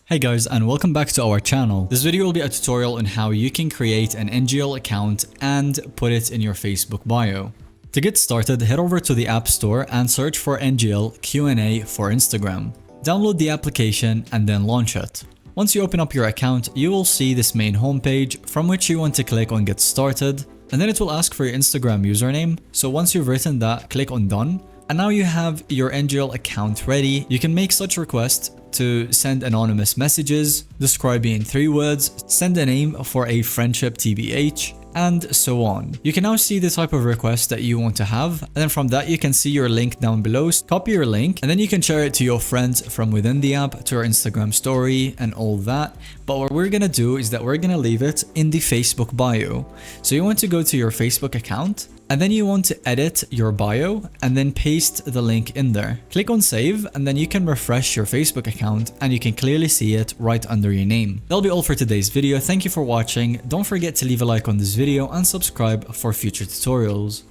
Hey guys, and welcome back to our channel. This video will be a tutorial on how you can create an NGL account and put it in your Facebook bio. To get started, head over to the App Store and search for NGL Q&A for Instagram. Download the application and then launch it. Once you open up your account, you will see this main homepage from which you want to click on Get Started, and then it will ask for your Instagram username. So once you've written that, click on Done. And now you have your NGL account ready. You can make such requests to send anonymous messages, describing in 3 words, send a name for a friendship TBH, and so on. You can now see the type of request that you want to have, and then from that you can see your link down below. Copy your link and then you can share it to your friends from within the app, to your Instagram story and all that. But what we're gonna do is that we're gonna leave it in the Facebook bio. So you want to go to your Facebook account, and then you want to edit your bio and then paste the link in there. Click on save and then you can refresh your Facebook account and you can clearly see it right under your name. That'll be all for today's video. Thank you for watching. Don't forget to leave a like on this video and subscribe for future tutorials.